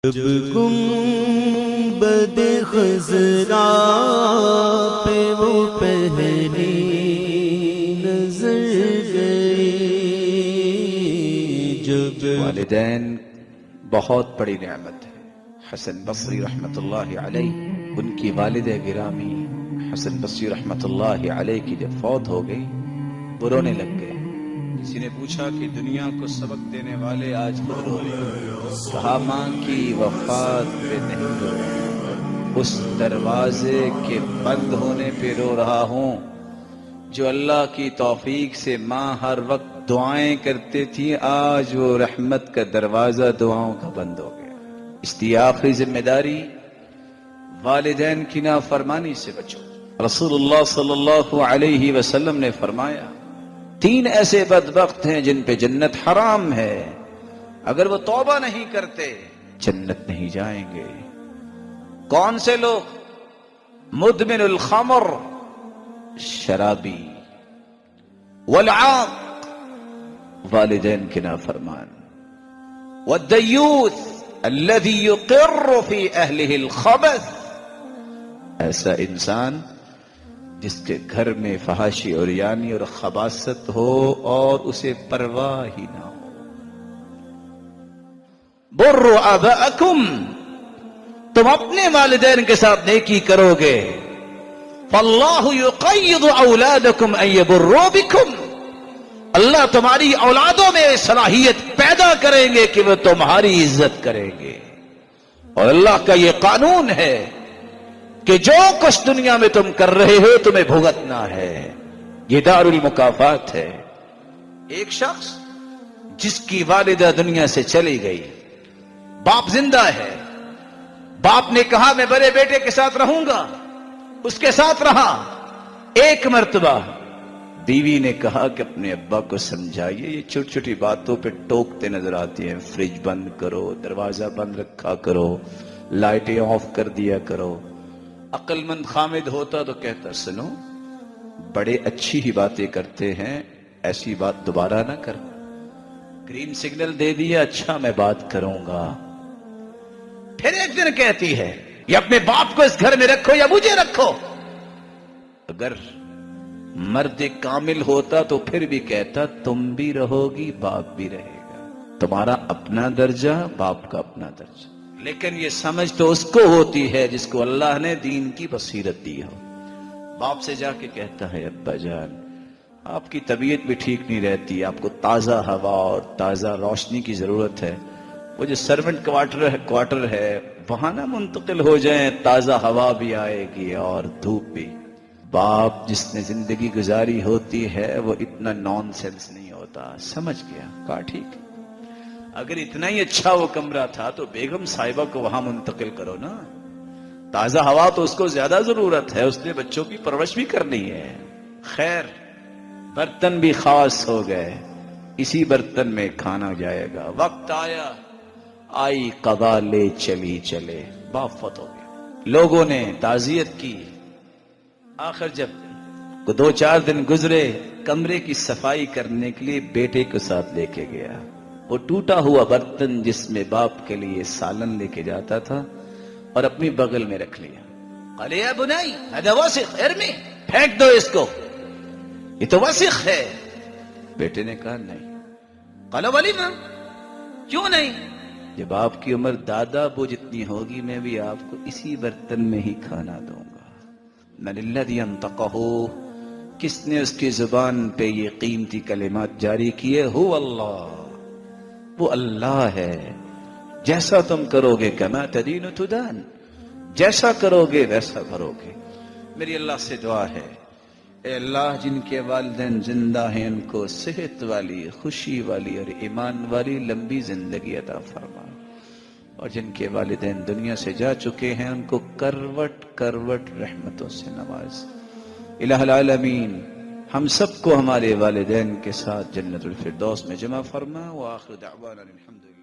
جب گنبد خضرا پہ وہ پہلی نظر گئی، جب والدین بہت بڑی نعمت ہے۔ حسن بصری رحمت اللہ علیہ، ان کی والدہ گرامی حسن بصری رحمت اللہ علیہ کی جب فوت ہو گئی وہ رونے لگ گئے۔ کسی نے پوچھا کہ دنیا کو سبق دینے والے آج خود رو رہے ہیں، کہا ماں کی وفات پہ نہیں رو رہا، اس دروازے کے بند ہونے پہ رو رہا ہوں جو اللہ کی توفیق سے ماں ہر وقت دعائیں کرتے تھی، آج وہ رحمت کا دروازہ دعاؤں کا بند ہو گیا۔ اس لیے آخری ذمہ داری والدین کی نافرمانی سے بچو۔ رسول اللہ صلی اللہ علیہ وسلم نے فرمایا 3 ایسے بدبخت ہیں جن پہ جنت حرام ہے، اگر وہ توبہ نہیں کرتے جنت نہیں جائیں گے۔ کون سے لوگ؟ مدمن الخمر، شرابی، والعاق، والدین کے نافرمان، والدیوث الذي يقر في اهله الخبث، ایسا انسان جس کے گھر میں فحاشی اور یعنی اور خباثت ہو اور اسے پرواہ ہی نہ ہو۔ بروا آباءکم، تم اپنے والدین کے ساتھ نیکی کرو گے، فاللہ یقید اولادکم ان یبروا بکم، اللہ تمہاری اولادوں میں صلاحیت پیدا کریں گے کہ وہ تمہاری عزت کریں گے۔ اور اللہ کا یہ قانون ہے کہ جو کچھ دنیا میں تم کر رہے ہو تمہیں بھگتنا ہے، یہ دار المکافات ہے۔ ایک شخص جس کی والدہ دنیا سے چلی گئی، باپ زندہ ہے، باپ نے کہا میں بڑے بیٹے کے ساتھ رہوں گا، اس کے ساتھ رہا۔ ایک مرتبہ بیوی نے کہا کہ اپنے ابا کو سمجھائیے، یہ چھوٹی چھوٹی باتوں پہ ٹوکتے نظر آتی ہیں، فریج بند کرو، دروازہ بند رکھا کرو، لائٹیں آف کر دیا کرو۔ عقل مند خامد ہوتا تو کہتا سنو بڑے اچھی ہی باتیں کرتے ہیں، ایسی بات دوبارہ نہ کر۔ گرین سگنل دے دیا، اچھا میں بات کروں گا۔ پھر ایک دن کہتی ہے یا اپنے باپ کو اس گھر میں رکھو یا مجھے رکھو۔ اگر مرد کامل ہوتا تو پھر بھی کہتا تم بھی رہو گی باپ بھی رہے گا، تمہارا اپنا درجہ باپ کا اپنا درجہ۔ لیکن یہ سمجھ تو اس کو ہوتی ہے جس کو اللہ نے دین کی بصیرت دی ہو۔ باپ سے جا کے کہتا ہے ابا جان آپ کی طبیعت بھی ٹھیک نہیں رہتی، آپ کو تازہ ہوا اور تازہ روشنی کی ضرورت ہے، وہ جو سرونٹ کوارٹر ہے وہاں نہ منتقل ہو جائیں، تازہ ہوا بھی آئے گی اور دھوپ بھی۔ باپ جس نے زندگی گزاری ہوتی ہے وہ اتنا نان سینس نہیں ہوتا، سمجھ گیا، کہا ٹھیک، اگر اتنا ہی اچھا وہ کمرہ تھا تو بیگم صاحبہ کو وہاں منتقل کرو نا، تازہ ہوا تو اس کو زیادہ ضرورت ہے، اس نے بچوں کی پرورش بھی کرنی ہے۔ خیر برتن بھی خاص ہو گئے، اسی برتن میں کھانا جائے گا۔ وقت آیا، آئی قضا لے چلی چلے، باپ فوت ہو گیا۔ لوگوں نے تعزیت کی، آخر جب 2-4 دن گزرے کمرے کی صفائی کرنے کے لیے بیٹے کو ساتھ لے کے گیا۔ وہ ٹوٹا ہوا برتن جس میں باپ کے لیے سالن لے کے جاتا تھا اور اپنی بغل میں رکھ لیا۔ قال یا بنائی هذا وسخ ارمی، پھینک دو اس کو، یہ تو وسخ ہے۔ بیٹے نے کہا نہیں۔ قال ولما، کیوں نہیں؟ جب آپ کی عمر دادا بو جتنی ہوگی میں بھی آپ کو اسی برتن میں ہی کھانا دوں گا۔ من الذی انطقہ، کس نے اس کی زبان پہ یہ قیمتی کلمات جاری کیے؟ هو اللہ، وہ اللہ ہے۔ جیسا تم کرو گے کما تدین تدان، جیسا کرو گے ویسا کرو گے۔ میری اللہ سے دعا ہے اے اللہ جن کے والدین زندہ ہیں ان کو صحت والی، خوشی والی اور ایمان والی لمبی زندگی عطا فرما، اور جن کے والدین دنیا سے جا چکے ہیں ان کو کروٹ کروٹ رحمتوں سے نواز۔ الہ العالمین ہم سب کو ہمارے والدین کے ساتھ جنت الفردوس میں جمع فرما۔ وآخر دعوانا الحمدللہ۔